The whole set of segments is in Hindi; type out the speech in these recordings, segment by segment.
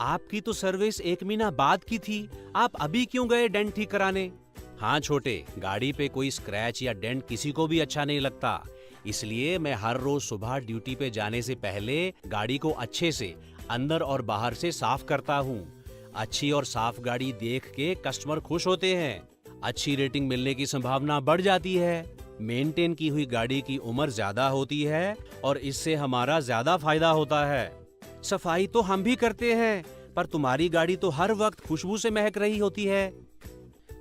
आपकी तो सर्विस 1 महीना बाद की थी, आप अभी क्यों गए डेंट ठीक कराने? हाँ छोटे, गाड़ी पे कोई स्क्रैच या डेंट किसी को भी अच्छा नहीं लगता, इसलिए मैं हर रोज सुबह ड्यूटी पे जाने से पहले गाड़ी को अच्छे से अंदर और बाहर से साफ करता हूँ। अच्छी और साफ गाड़ी देख के कस्टमर खुश होते हैं, अच्छी रेटिंग मिलने की संभावना बढ़ जाती है। मेंटेन की हुई गाड़ी की उम्र ज्यादा होती है और इससे हमारा ज्यादा फायदा होता है। सफाई तो हम भी करते हैं, पर तुम्हारी गाड़ी तो हर वक्त खुशबू से महक रही होती है।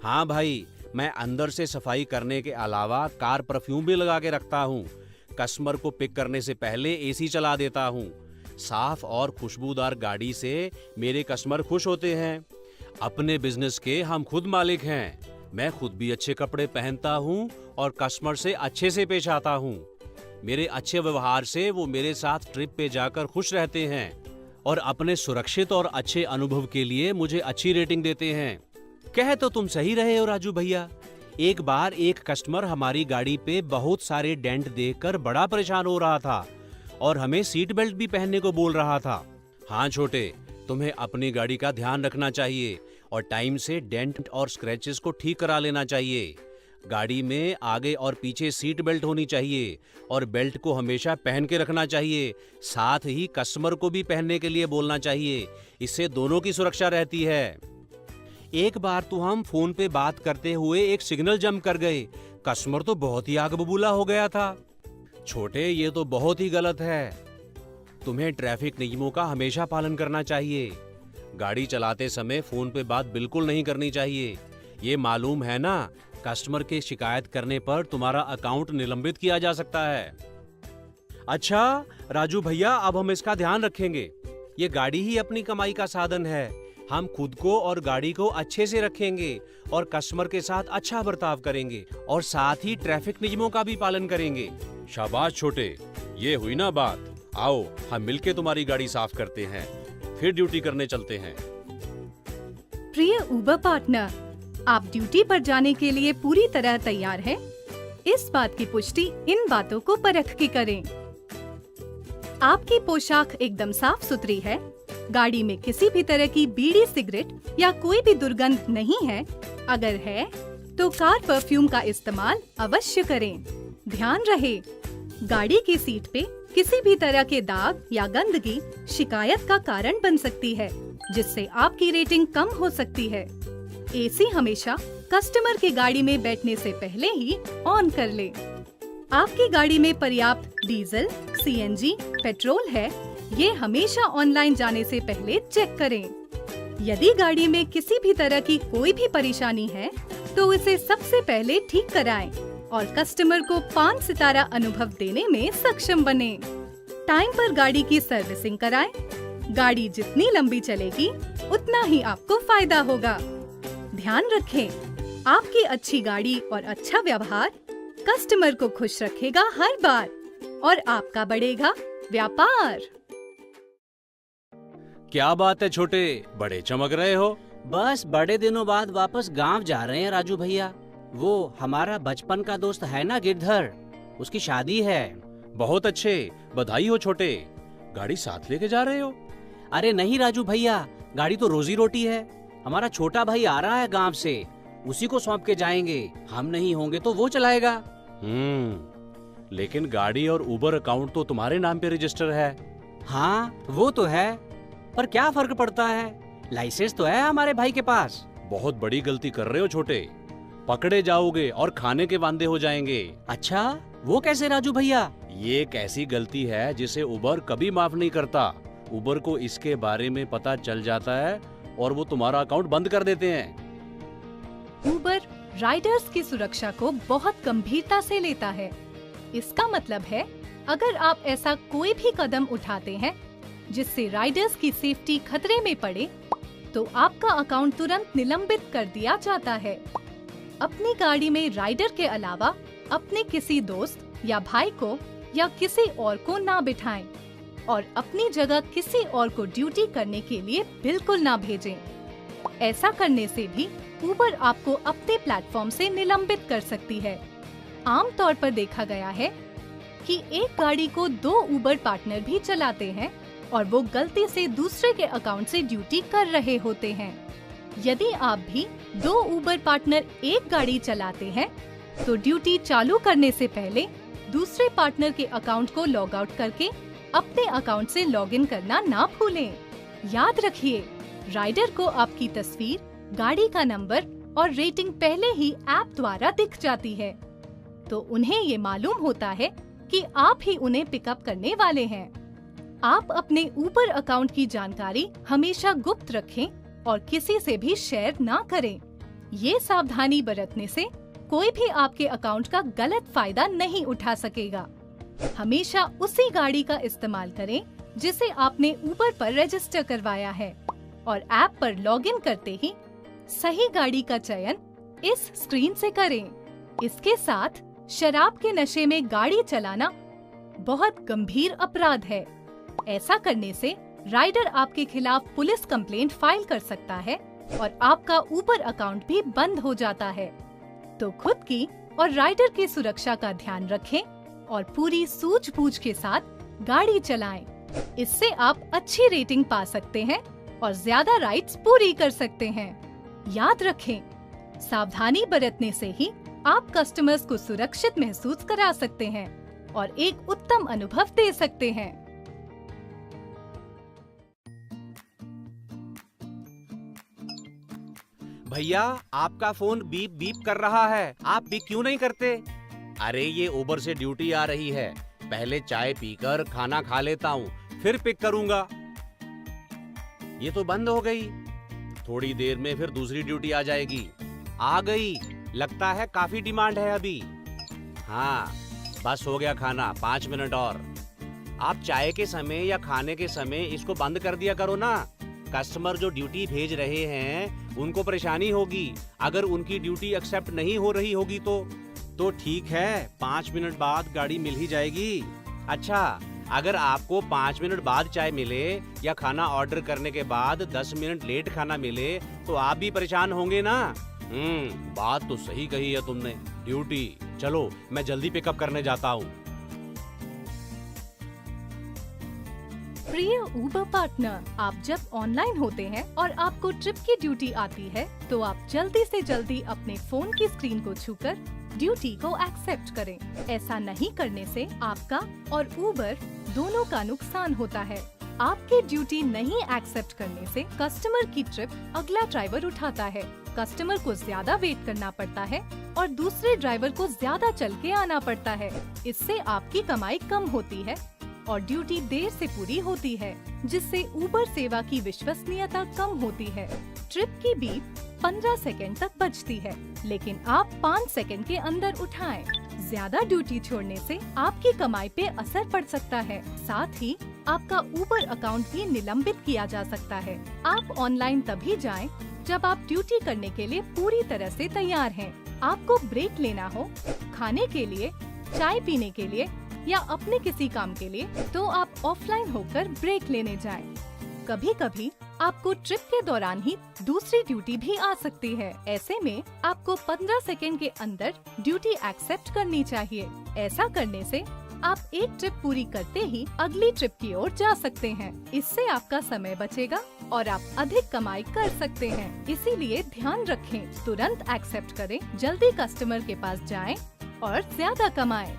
हाँ भाई, मैं अंदर से सफाई करने के अलावा कार परफ्यूम भी लगा के रखता हूँ। कस्टमर को पिक करने से पहले एसी चला देता हूँ। साफ और खुशबूदार गाड़ी से मेरे कस्टमर खुश होते हैं। अपने बिजनेस के हम खुद मालिक हैं। मैं खुद भी अच्छे कपड़े पहनता हूँ और कस्टमर से अच्छे से पेश आता हूँ। मेरे अच्छे व्यवहार से वो मेरे साथ ट्रिप पे जाकर खुश रहते हैं और अपने सुरक्षित और अच्छे अनुभव के लिए मुझे अच्छी रेटिंग देते हैं। कह तो तुम सही रहे हो राजू भैया। एक बार एक कस्टमर हमारी गाड़ी पे बहुत सारे डेंट देखकर बड़ा परेशान हो रहा था और हमें सीट बेल्ट भी पहनने को बोल रहा था। हाँ छोटे, तुम्हें अपनी गाड़ी का ध्यान रखना चाहिए और टाइम से डेंट और स्क्रैचेस को ठीक करा लेना चाहिए। गाड़ी में आगे और पीछे सीट बेल्ट होनी चाहिए और बेल्ट को हमेशा पहन के रखना चाहिए। साथ ही कस्टमर को भी पहनने के लिए बोलना चाहिए, इससे दोनों की सुरक्षा रहती है। एक बार तो हम फोन पे बात करते हुए एक सिग्नल जंप कर गए। कस्टमर तो बहुत ही आग बबूला हो गया था। छोटे, ये तो बहुत ही गलत है। तुम्हें ट्रैफिक नियमों का हमेशा पालन करना चाहिए। गाड़ी चलाते समय फोन पे बात बिल्कुल नहीं करनी चाहिए। ये मालूम है ना, कस्टमर की शिकायत करने पर तुम्हारा अकाउंट निलंबित किया जा सकता है। अच्छा राजू भैया, अब हम इसका ध्यान रखेंगे। ये गाड़ी ही अपनी कमाई का साधन है। हम खुद को और गाड़ी को अच्छे से रखेंगे और कस्टमर के साथ अच्छा बर्ताव करेंगे और साथ ही ट्रैफिक नियमों का भी पालन करेंगे। शाबाश छोटे, ये हुई ना बात। आओ हम मिलके तुम्हारी गाड़ी साफ करते हैं, फिर ड्यूटी करने चलते हैं। प्रिय उबर पार्टनर, आप ड्यूटी पर जाने के लिए पूरी तरह तैयार हैं? इस बात की पुष्टि इन बातों को परख के करें। आपकी पोशाक एकदम साफ सुथरी है, गाड़ी में किसी भी तरह की बीड़ी, सिगरेट या कोई भी दुर्गंध नहीं है। अगर है तो कार परफ्यूम का इस्तेमाल अवश्य करें। ध्यान रहे, गाड़ी की सीट पे किसी भी तरह के दाग या गंदगी शिकायत का कारण बन सकती है, जिससे आपकी रेटिंग कम हो सकती है। एसी हमेशा कस्टमर की गाड़ी में बैठने से पहले ही ऑन कर ले। आपकी गाड़ी में पर्याप्त डीजल, सीएनजी, पेट्रोल है, ये हमेशा ऑनलाइन जाने से पहले चेक करें। यदि गाड़ी में किसी भी तरह की कोई भी परेशानी है तो इसे सबसे पहले ठीक कराएं और कस्टमर को 5 सितारा अनुभव देने में सक्षम बने। टाइम पर गाड़ी की सर्विसिंग कराएं। गाड़ी जितनी लंबी चलेगी उतना ही आपको फायदा होगा। ध्यान रखें, आपकी अच्छी गाड़ी और अच्छा व्यवहार कस्टमर को खुश रखेगा हर बार और आपका बढ़ेगा व्यापार। क्या बात है छोटे, बड़े चमक रहे हो। बस बड़े दिनों बाद वापस गांव जा रहे हैं राजू भैया। वो हमारा बचपन का दोस्त है ना गिरधर, उसकी शादी है। बहुत अच्छे, बधाई हो छोटे। गाड़ी साथ लेके जा रहे हो? अरे नहीं राजू भैया, गाड़ी तो रोजी रोटी है। हमारा छोटा भाई आ रहा है गांव से, उसी को सौंप के जाएंगे। हम नहीं होंगे तो वो चलाएगा। लेकिन गाड़ी और उबर अकाउंट तो तुम्हारे नाम पे रजिस्टर है। हाँ वो तो है, पर क्या फर्क पड़ता है, लाइसेंस तो है हमारे भाई के पास। बहुत बड़ी गलती कर रहे हो छोटे, पकड़े जाओगे और खाने के वांदे हो जाएंगे। अच्छा, वो कैसे राजू भैया? ये एक ऐसी गलती है जिसे उबर कभी माफ नहीं करता। उबर को इसके बारे में पता चल जाता है और वो तुम्हारा अकाउंट बंद कर देते हैं। उबर राइडर्स की सुरक्षा को बहुत गंभीरता से लेता है। इसका मतलब है, अगर आप ऐसा कोई भी कदम उठाते हैं जिससे राइडर्स की सेफ्टी खतरे में पड़े, तो आपका अकाउंट तुरंत निलंबित कर दिया जाता है। अपनी गाड़ी में राइडर के अलावा अपने किसी दोस्त या भाई को या किसी और को ना बिठाएं और अपनी जगह किसी और को ड्यूटी करने के लिए बिल्कुल ना भेजें। ऐसा करने से भी उबर आपको अपने प्लेटफॉर्म से निलंबित कर सकती है। आमतौर पर देखा गया है कि एक गाड़ी को 2 उबर पार्टनर भी चलाते हैं और वो गलती से दूसरे के अकाउंट से ड्यूटी कर रहे होते हैं। यदि आप भी 2 उबर पार्टनर एक गाड़ी चलाते हैं, तो ड्यूटी चालू करने से पहले दूसरे पार्टनर के अकाउंट को लॉग आउट करके अपने अकाउंट से लॉगिन करना ना भूलें। याद रखिए, राइडर को आपकी तस्वीर, गाड़ी का नंबर और रेटिंग पहले ही ऐप द्वारा दिख जाती है, तो उन्हें ये मालूम होता है कि आप ही उन्हें पिकअप करने वाले हैं। आप अपने उबर अकाउंट की जानकारी हमेशा गुप्त रखें और किसी से भी शेयर ना करें। ये सावधानी बरतने से कोई भी आपके अकाउंट का गलत फायदा नहीं उठा सकेगा। हमेशा उसी गाड़ी का इस्तेमाल करें जिसे आपने उबर पर रजिस्टर करवाया है और ऐप पर लॉगिन करते ही सही गाड़ी का चयन इस स्क्रीन से करें। इसके साथ शराब के नशे में गाड़ी चलाना बहुत गंभीर अपराध है। ऐसा करने से राइडर आपके खिलाफ पुलिस कंप्लेंट फाइल कर सकता है और आपका उबर अकाउंट भी बंद हो जाता है। तो खुद की और राइडर की सुरक्षा का ध्यान रखें और पूरी सूझबूझ के साथ गाड़ी चलाएं। इससे आप अच्छी रेटिंग पा सकते हैं और ज्यादा राइड्स पूरी कर सकते हैं। याद रखें, सावधानी बरतने से ही आप कस्टमर्स को सुरक्षित महसूस करा सकते हैं और एक उत्तम अनुभव दे सकते हैं। भैया, आपका फोन बीप बीप कर रहा है, आप पिक क्यों नहीं करते? अरे ये उबर से ड्यूटी आ रही है, पहले चाय पीकर खाना खा लेता हूँ, फिर पिक करूँगा। ये तो बंद हो गई, थोड़ी देर में फिर दूसरी ड्यूटी आ जाएगी। आ गई, लगता है काफी डिमांड है अभी। हाँ, बस हो गया खाना, 5 मिनट और। आप चाय के समय या खाने के समय इसको बंद कर दिया करो ना। कस्टमर जो ड्यूटी भेज रहे हैं उनको परेशानी होगी अगर उनकी ड्यूटी एक्सेप्ट नहीं हो रही होगी तो ठीक है, 5 मिनट बाद गाड़ी मिल ही जाएगी। अच्छा, अगर आपको 5 मिनट बाद चाय मिले या खाना ऑर्डर करने के बाद 10 मिनट लेट खाना मिले तो आप भी परेशान होंगे ना। बात तो सही कही है तुमने। ड्यूटी, चलो मैं जल्दी पिकअप करने जाता हूँ। प्रिय उबर पार्टनर, आप जब ऑनलाइन होते हैं और आपको ट्रिप की ड्यूटी आती है, तो आप जल्दी से जल्दी अपने फोन की स्क्रीन को छूकर ड्यूटी को एक्सेप्ट करें। ऐसा नहीं करने से आपका और उबर दोनों का नुकसान होता है। आपकी ड्यूटी नहीं एक्सेप्ट करने से कस्टमर की ट्रिप अगला ड्राइवर उठाता है, कस्टमर को ज्यादा वेट करना पड़ता है और दूसरे ड्राइवर को ज्यादा चल के आना पड़ता है। इससे आपकी कमाई कम होती है और ड्यूटी देर से पूरी होती है, जिससे उबर सेवा की विश्वसनीयता कम होती है। ट्रिप की बीप 15 सेकंड तक बजती है, लेकिन आप 5 सेकंड के अंदर उठाएं। ज्यादा ड्यूटी छोड़ने से आपकी कमाई पे असर पड़ सकता है, साथ ही आपका उबर अकाउंट भी निलंबित किया जा सकता है। आप ऑनलाइन तभी जाएं जब आप ड्यूटी करने के लिए पूरी तरह से तैयार हैं। आपको ब्रेक लेना हो, खाने के लिए, चाय पीने के लिए या अपने किसी काम के लिए, तो आप ऑफलाइन होकर ब्रेक लेने जाएं। कभी कभी आपको ट्रिप के दौरान ही दूसरी ड्यूटी भी आ सकती है। ऐसे में आपको 15 सेकंड के अंदर ड्यूटी एक्सेप्ट करनी चाहिए। ऐसा करने से आप एक ट्रिप पूरी करते ही अगली ट्रिप की ओर जा सकते हैं। इससे आपका समय बचेगा और आप अधिक कमाई कर सकते हैं। इसीलिए ध्यान रखें, तुरंत एक्सेप्ट करें, जल्दी कस्टमर के पास जाएं और ज्यादा कमाएं।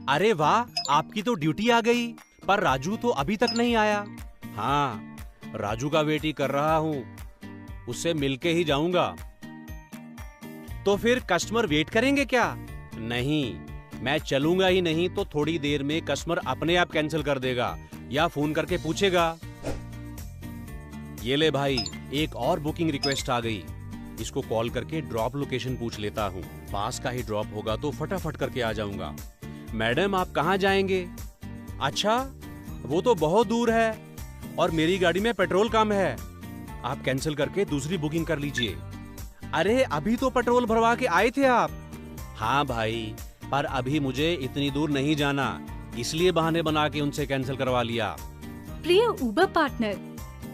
अरे वाह, आपकी तो ड्यूटी आ गई, पर राजू तो अभी तक नहीं आया। हाँ, राजू का वेट ही कर रहा हूँ, उससे मिलके ही जाऊंगा। तो फिर कस्टमर वेट करेंगे क्या? नहीं, मैं चलूंगा ही नहीं तो थोड़ी देर में कस्टमर अपने आप कैंसिल कर देगा या फोन करके पूछेगा। ये ले भाई, एक और बुकिंग रिक्वेस्ट आ गई। इसको कॉल करके ड्रॉप लोकेशन पूछ लेता हूँ, पास का ही ड्रॉप होगा तो फटाफट करके आ जाऊंगा। मैडम, आप कहाँ जाएंगे? अच्छा, वो तो बहुत दूर है और मेरी गाड़ी में पेट्रोल कम है, आप कैंसिल करके दूसरी बुकिंग कर लीजिए। अरे, अभी तो पेट्रोल भरवा के आए थे आप। हाँ भाई, पर अभी मुझे इतनी दूर नहीं जाना, इसलिए बहाने बना के उनसे कैंसिल करवा लिया। प्रिय उबर पार्टनर,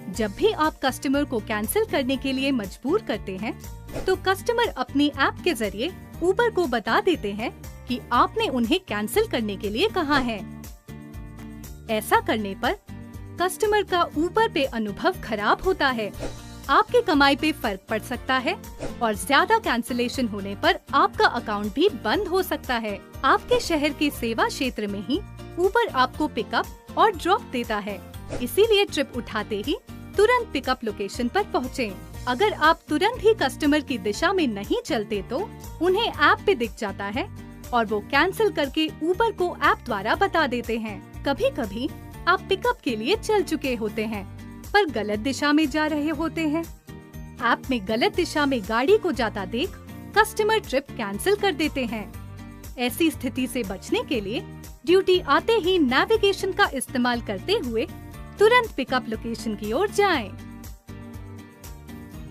जब भी आप कस्टमर को कैंसिल करने के लिए मजबूर करते हैं, तो कस्टमर अपनी ऐप के जरिए उबर को बता देते हैं कि आपने उन्हें कैंसिल करने के लिए कहा है। ऐसा करने पर कस्टमर का ऊबर पे अनुभव खराब होता है, आपकी कमाई पे फर्क पड़ सकता है और ज्यादा कैंसिलेशन होने पर आपका अकाउंट भी बंद हो सकता है। आपके शहर के सेवा क्षेत्र में ही ऊबर आपको पिकअप और ड्रॉप देता है, इसीलिए ट्रिप उठाते ही तुरंत पिकअप लोकेशन पर पहुँचे। अगर आप तुरंत ही कस्टमर की दिशा में नहीं चलते तो उन्हें ऐप पे दिख जाता है और वो कैंसिल करके ऊबर को ऐप द्वारा बता देते हैं। कभी कभी आप पिकअप के लिए चल चुके होते हैं पर गलत दिशा में जा रहे होते हैं। ऐप में गलत दिशा में गाड़ी को जाता देख कस्टमर ट्रिप कैंसिल कर देते हैं। ऐसी स्थिति से बचने के लिए ड्यूटी आते ही नेविगेशन का इस्तेमाल करते हुए तुरंत पिकअप लोकेशन की ओर जाएं।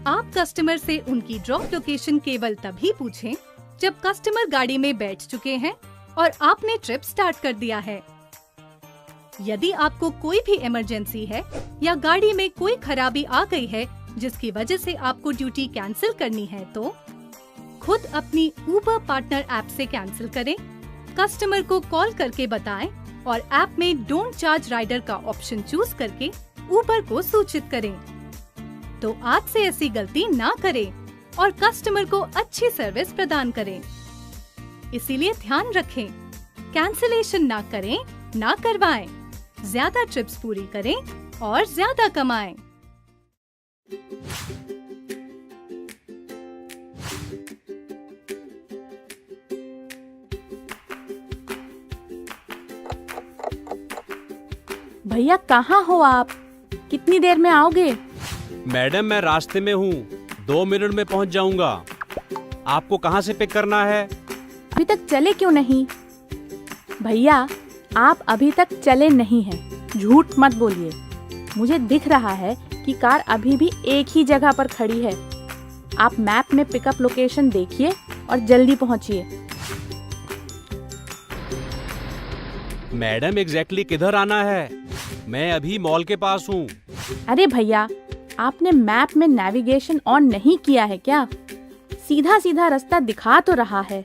आप कस्टमर से उनकी ड्रॉप लोकेशन केवल तभी पूछें जब कस्टमर गाड़ी में बैठ चुके हैं और आपने ट्रिप स्टार्ट कर दिया है। यदि आपको कोई भी इमरजेंसी है या गाड़ी में कोई खराबी आ गई है जिसकी वजह से आपको ड्यूटी कैंसिल करनी है तो खुद अपनी ऊबर पार्टनर ऐप से कैंसिल करें, कस्टमर को कॉल करके बताएं और ऐप में डोंट चार्ज राइडर का ऑप्शन चूज करके ऊबर को सूचित करें। तो आज से ऐसी गलती ना करें और कस्टमर को अच्छी सर्विस प्रदान करें। इसीलिए ध्यान रखें, कैंसिलेशन ना करें, ना करवाएं, ज्यादा ट्रिप्स पूरी करें और ज्यादा कमाएं। भैया कहाँ हो आप? कितनी देर में आओगे? मैडम मैं रास्ते में हूँ, 2 मिनट में पहुँच जाऊंगा। आपको कहाँ से पिक करना है? अभी तक चले क्यों नहीं? भैया आप अभी तक चले नहीं हैं, झूठ मत बोलिए। मुझे दिख रहा है कि कार अभी भी एक ही जगह पर खड़ी है। आप मैप में पिकअप लोकेशन देखिए और जल्दी पहुंचिए। मैडम एग्जैक्टली किधर आना है? मैं अभी मॉल के पास हूँ। अरे भैया आपने मैप में नेविगेशन ऑन नहीं किया है क्या? सीधा सीधा रास्ता दिखा तो रहा है,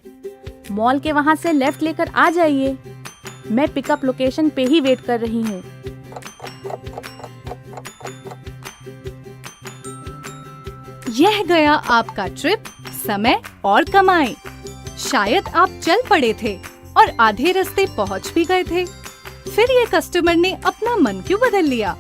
मॉल के वहाँ से लेफ्ट लेकर आ जाइए। मैं पिकअप लोकेशन पे ही वेट कर रही हूँ। यह गया आपका ट्रिप, समय और कमाई। शायद आप चल पड़े थे और आधे रास्ते पहुंच भी गए थे, फिर ये कस्टमर ने अपना मन क्यों बदल लिया?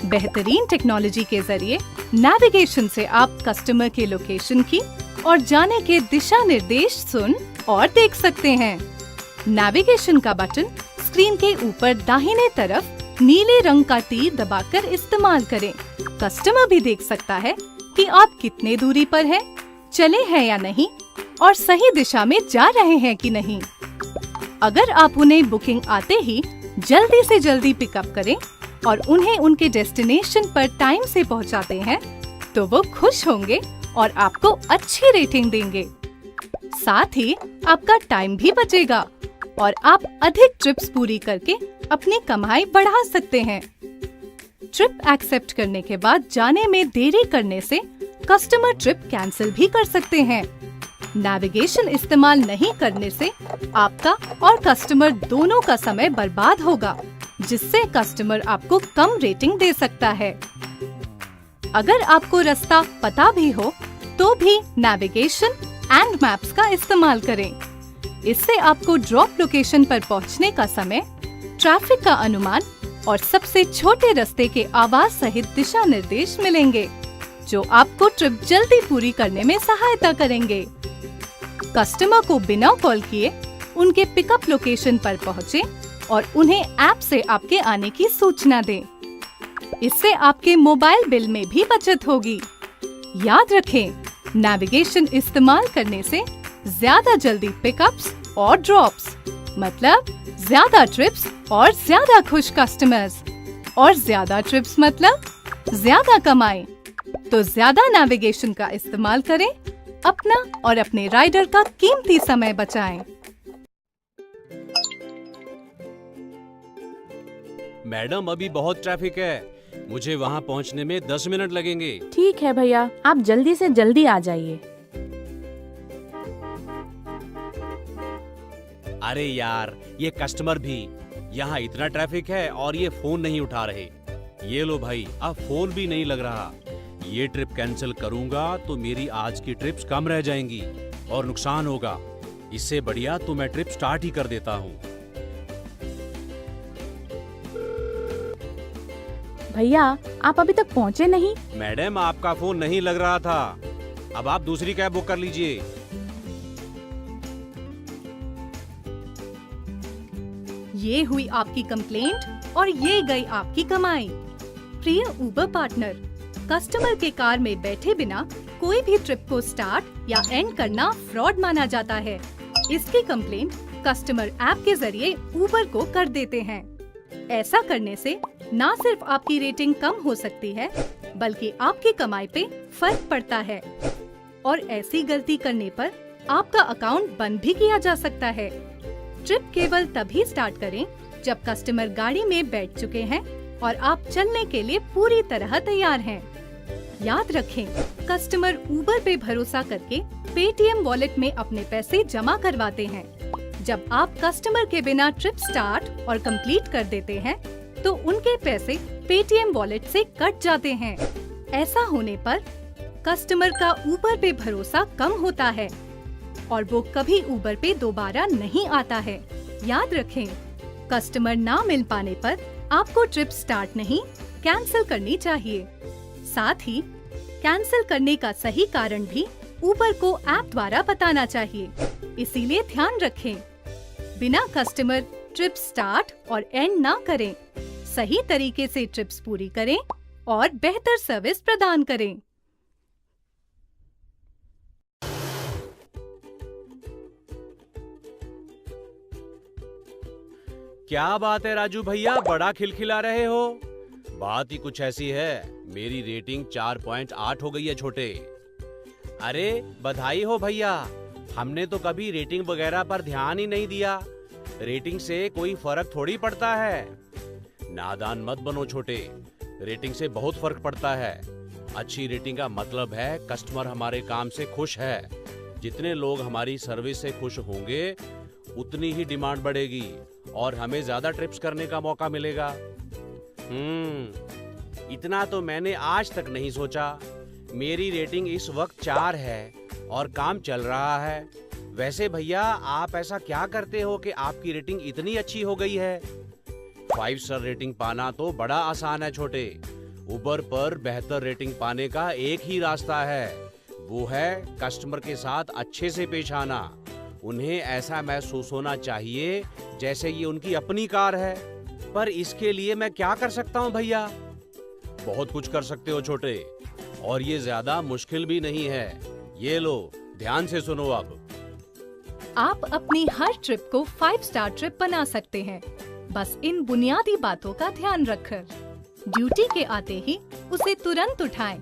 बेहतरीन टेक्नोलॉजी के जरिए नेविगेशन से आप कस्टमर के लोकेशन की और जाने के दिशा निर्देश सुन और देख सकते हैं। नेविगेशन का बटन स्क्रीन के ऊपर दाहिने तरफ नीले रंग का तीर दबाकर इस्तेमाल करें। कस्टमर भी देख सकता है कि आप कितने दूरी पर हैं, चले हैं या नहीं और सही दिशा में जा रहे हैं कि नहीं। अगर आप उन्हें बुकिंग आते ही जल्दी से जल्दी पिकअप करें और उन्हें उनके डेस्टिनेशन पर टाइम से पहुंचाते हैं, तो वो खुश होंगे और आपको अच्छी रेटिंग देंगे। साथ ही आपका टाइम भी बचेगा और आप अधिक ट्रिप्स पूरी करके अपनी कमाई बढ़ा सकते हैं। ट्रिप एक्सेप्ट करने के बाद जाने में देरी करने से कस्टमर ट्रिप कैंसिल भी कर सकते हैं। नेविगेशन इस्तेमाल नहीं करने से आपका और कस्टमर दोनों का समय बर्बाद होगा, जिससे कस्टमर आपको कम रेटिंग दे सकता है। अगर आपको रास्ता पता भी हो तो भी नेविगेशन एंड मैप्स का इस्तेमाल करें। इससे आपको ड्रॉप लोकेशन पर पहुंचने का समय, ट्रैफिक का अनुमान और सबसे छोटे रास्ते के आवाज सहित दिशा निर्देश मिलेंगे, जो आपको ट्रिप जल्दी पूरी करने में सहायता करेंगे। कस्टमर को बिना कॉल किए उनके पिकअप लोकेशन पर पहुंचे और उन्हें ऐप से आपके आने की सूचना दें। इससे आपके मोबाइल बिल में भी बचत होगी। याद रखें, नेविगेशन इस्तेमाल करने से ज्यादा जल्दी पिकअप्स और ड्रॉप्स, मतलब ज्यादा ट्रिप्स और ज्यादा खुश कस्टमर्स, और ज्यादा ट्रिप्स मतलब ज्यादा कमाई। तो ज्यादा नेविगेशन का इस्तेमाल करें, अपना और अपने राइडर का कीमती समय बचाएं। मैडम अभी बहुत ट्रैफिक है, मुझे वहाँ पहुँचने में 10 मिनट लगेंगे। ठीक है भैया, आप जल्दी से जल्दी आ जाइए। अरे यार, ये कस्टमर भी, यहाँ इतना ट्रैफिक है और ये फोन नहीं उठा रहे। ये लो भाई, अब फोन भी नहीं लग रहा। ये ट्रिप कैंसिल करूंगा तो मेरी आज की ट्रिप्स कम रह जाएंगी और नुकसान होगा। इससे बढ़िया तो मैं ट्रिप स्टार्ट ही कर देता हूँ। भैया आप अभी तक पहुँचे नहीं। मैडम, आपका फोन नहीं लग रहा था। अब आप दूसरी कैब बुक कर लीजिए। ये हुई आपकी कंप्लेंट और ये गई आपकी कमाई। प्रिय उबर पार्टनर, कस्टमर के कार में बैठे बिना कोई भी ट्रिप को स्टार्ट या एंड करना फ्रॉड माना जाता है। इसकी कंप्लेंट कस्टमर ऐप के जरिए उबर को कर देते हैं। ऐसा करने से न सिर्फ आपकी रेटिंग कम हो सकती है, बल्कि आपकी कमाई पे फर्क पड़ता है और ऐसी गलती करने पर आपका अकाउंट बंद भी किया जा सकता है। ट्रिप केवल तभी स्टार्ट करें जब कस्टमर गाड़ी में बैठ चुके हैं और आप चलने के लिए पूरी तरह तैयार हैं। याद रखें, कस्टमर उबर पे भरोसा करके पेटीएम वॉलेट में अपने पैसे जमा करवाते हैं। जब आप कस्टमर के बिना ट्रिप स्टार्ट और कंप्लीट कर देते हैं, तो उनके पैसे पेटीएम वॉलेट से कट जाते हैं। ऐसा होने पर कस्टमर का उबर पे भरोसा कम होता है और वो कभी उबर पे दोबारा नहीं आता है। याद रखें, कस्टमर ना मिल पाने पर आपको ट्रिप स्टार्ट नहीं, कैंसिल करनी चाहिए। साथ ही कैंसिल करने का सही कारण भी उबर को ऐप द्वारा बताना चाहिए। इसीलिए ध्यान रखें, बिना कस्टमर ट्रिप स्टार्ट और एंड ना करें। सही तरीके से ट्रिप्स पूरी करें और बेहतर सर्विस प्रदान करें। क्या बात है राजू भैया, बड़ा खिलखिला रहे हो। बात ही कुछ ऐसी है, मेरी रेटिंग 4.8 हो गई है छोटे। अरे बधाई हो भैया, हमने तो कभी रेटिंग वगैरह पर ध्यान ही नहीं दिया। रेटिंग से कोई फर्क थोड़ी पड़ता है। नादान मत बनो छोटे, रेटिंग से बहुत फर्क पड़ता है। अच्छी रेटिंग का मतलब है कस्टमर हमारे काम से खुश है। जितने लोग हमारी सर्विस से खुश होंगे, उतनी ही डिमांड बढ़ेगी और हमें ज्यादा ट्रिप्स करने का मौका मिलेगा। इतना तो मैंने आज तक नहीं सोचा। मेरी रेटिंग इस वक्त 4 है और काम चल रहा है। वैसे भैया, आप ऐसा क्या करते हो कि आपकी रेटिंग इतनी अच्छी हो गई है? 5 स्टार रेटिंग पाना तो बड़ा आसान है छोटे। उबर पर बेहतर रेटिंग पाने का एक ही रास्ता है, वो है कस्टमर के साथ अच्छे से पेश आना। उन्हें ऐसा महसूस होना चाहिए जैसे ये उनकी अपनी कार है। पर इसके लिए मैं क्या कर सकता हूँ भैया? बहुत कुछ कर सकते हो छोटे, और ये ज्यादा मुश्किल भी नहीं है। ये लो, ध्यान से सुनो। अब आप अपनी हर ट्रिप को 5 स्टार ट्रिप बना सकते हैं, बस इन बुनियादी बातों का ध्यान रखकर। ड्यूटी के आते ही उसे तुरंत उठाएं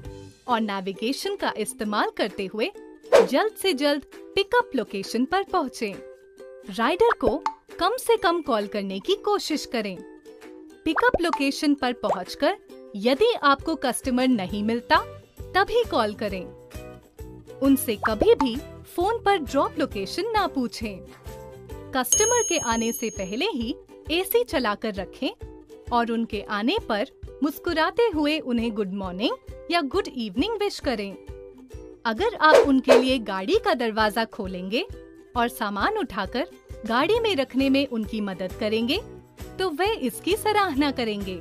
और नेविगेशन का इस्तेमाल करते हुए जल्द से जल्द पिकअप लोकेशन पर पहुंचें। राइडर को कम से कम कॉल करने की कोशिश करें। पिकअप लोकेशन पर पहुंचकर यदि आपको कस्टमर नहीं मिलता, तभी कॉल करें। उनसे कभी भी फोन पर ड्रॉप लोकेशन ना पूछें। कस्टमर के आने से पहले ही एसी चलाकर रखें और उनके आने पर मुस्कुराते हुए उन्हें गुड मॉर्निंग या गुड इवनिंग विश करें। अगर आप उनके लिए गाड़ी का दरवाजा खोलेंगे और सामान उठाकर गाड़ी में रखने में उनकी मदद करेंगे, तो वे इसकी सराहना करेंगे।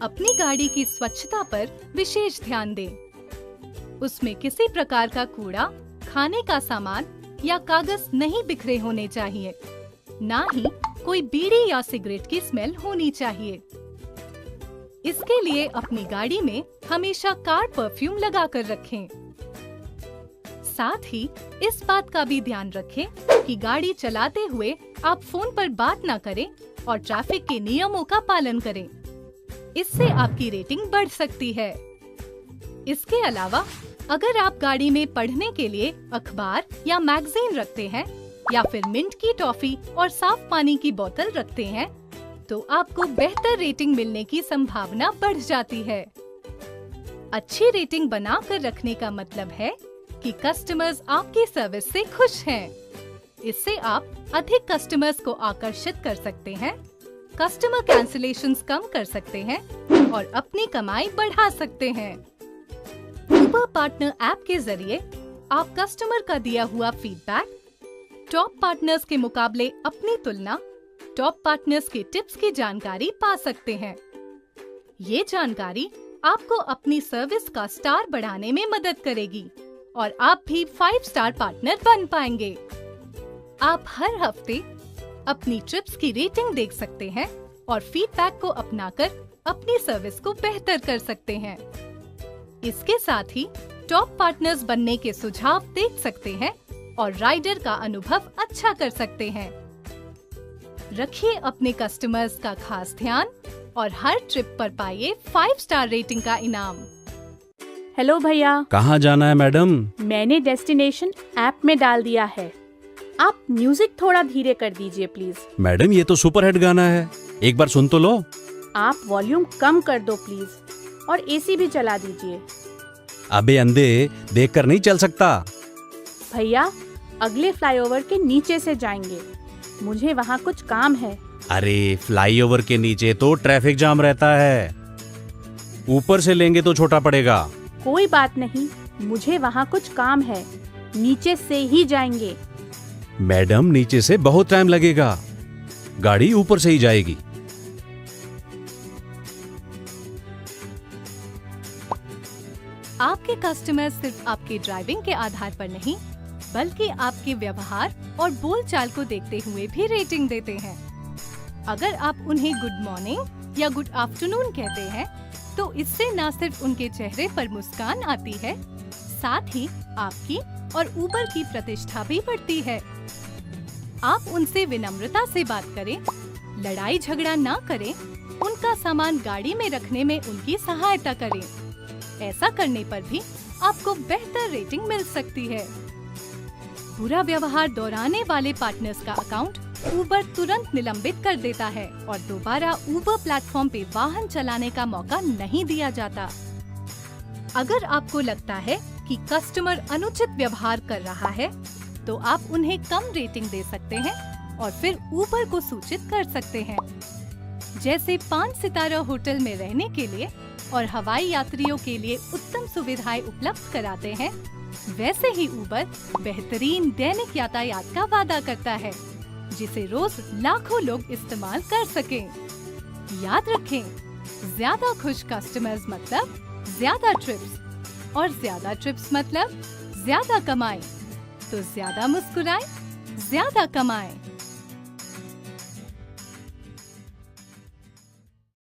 अपनी गाड़ी की स्वच्छता पर विशेष ध्यान दें। उसमें किसी प्रकार का कूड़ा, खाने का सामान या कागज नहीं बिखरे होने चाहिए। ना ही कोई बीड़ी या सिगरेट की स्मेल होनी चाहिए। इसके लिए अपनी गाड़ी में हमेशा कार परफ्यूम लगाकर रखें। साथ ही इस बात का भी ध्यान रखें कि गाड़ी चलाते हुए आप फोन पर बात न करें और ट्रैफिक के नियमों का पालन करें। इससे आपकी रेटिंग बढ़ सकती है। इसके अलावा अगर आप गाड़ी में पढ़ने के लिए अखबार या मैगजीन रखते हैं या फिर मिंट की टॉफी और साफ पानी की बोतल रखते हैं, तो आपको बेहतर रेटिंग मिलने की संभावना बढ़ जाती है। अच्छी रेटिंग बना कर रखने का मतलब है कि कस्टमर्स आपकी सर्विस से खुश हैं। इससे आप अधिक कस्टमर्स को आकर्षित कर सकते हैं, कस्टमर कैंसिलेशंस कम कर सकते हैं और अपनी कमाई बढ़ा सकते हैं। उबर पार्टनर ऐप के जरिए आप कस्टमर का दिया हुआ फीडबैक, टॉप पार्टनर्स के मुकाबले अपनी तुलना, टॉप पार्टनर्स के टिप्स की जानकारी पा सकते हैं। ये जानकारी आपको अपनी सर्विस का स्टार बढ़ाने में मदद करेगी और आप भी 5 स्टार पार्टनर बन पाएंगे। आप हर हफ्ते अपनी ट्रिप्स की रेटिंग देख सकते हैं और फीडबैक को अपनाकर अपनी सर्विस को बेहतर कर सकते हैं। इसके साथ ही टॉप पार्टनर्स बनने के सुझाव देख सकते हैं और राइडर का अनुभव अच्छा कर सकते हैं। रखिए अपने कस्टमर्स का खास ध्यान और हर ट्रिप पर पाइए 5 स्टार रेटिंग का इनाम। हेलो भैया, कहाँ जाना है मैडम? मैंने डेस्टिनेशन ऐप में डाल दिया है। आप म्यूजिक थोड़ा धीरे कर दीजिए प्लीज। मैडम ये तो सुपर हिट गाना है, एक बार सुन तो लो। आप वॉल्यूम कम कर दो प्लीज और एसी भी चला दीजिए। अबे अंधे, देखकर नहीं चल सकता। भैया अगले फ्लाईओवर के नीचे से जाएंगे, मुझे वहाँ कुछ काम है। अरे फ्लाईओवर के नीचे तो ट्रैफिक जाम रहता है, ऊपर से लेंगे तो छोटा पड़ेगा। कोई बात नहीं, मुझे वहाँ कुछ काम है, नीचे से ही जाएंगे। मैडम नीचे से बहुत टाइम लगेगा, गाड़ी ऊपर से ही जाएगी। आपके कस्टमर सिर्फ आपके ड्राइविंग के आधार पर नहीं, बल्कि आपके व्यवहार और बोलचाल को देखते हुए भी रेटिंग देते हैं। अगर आप उन्हें गुड मॉर्निंग या गुड आफ्टरनून कहते हैं, तो इससे न सिर्फ उनके चेहरे पर मुस्कान आती है, साथ ही आपकी और उबर की प्रतिष्ठा भी बढ़ती है। आप उनसे विनम्रता से बात करें, लड़ाई झगड़ा ना करें, उनका सामान गाड़ी में रखने में उनकी सहायता करें। ऐसा करने पर भी आपको बेहतर रेटिंग मिल सकती है। बुरा व्यवहार दोहराने वाले पार्टनर्स का अकाउंट उबर तुरंत निलंबित कर देता है और दोबारा उबर प्लेटफॉर्म पे वाहन चलाने का मौका नहीं दिया जाता। अगर आपको लगता है कि कस्टमर अनुचित व्यवहार कर रहा है, तो आप उन्हें कम रेटिंग दे सकते हैं और फिर उबर को सूचित कर सकते हैं। जैसे 5 सितारा होटल में रहने के लिए और हवाई यात्रियों के लिए उत्तम सुविधाएं उपलब्ध कराते हैं, वैसे ही उबर बेहतरीन दैनिक यातायात का वादा करता है, जिसे रोज लाखों लोग इस्तेमाल कर सकें। याद रखें, ज्यादा खुश कस्टमर्स मतलब ज्यादा ट्रिप्स और ज्यादा ट्रिप्स मतलब ज्यादा कमाई। तो ज्यादा मुस्कुराएं, ज्यादा कमाएं।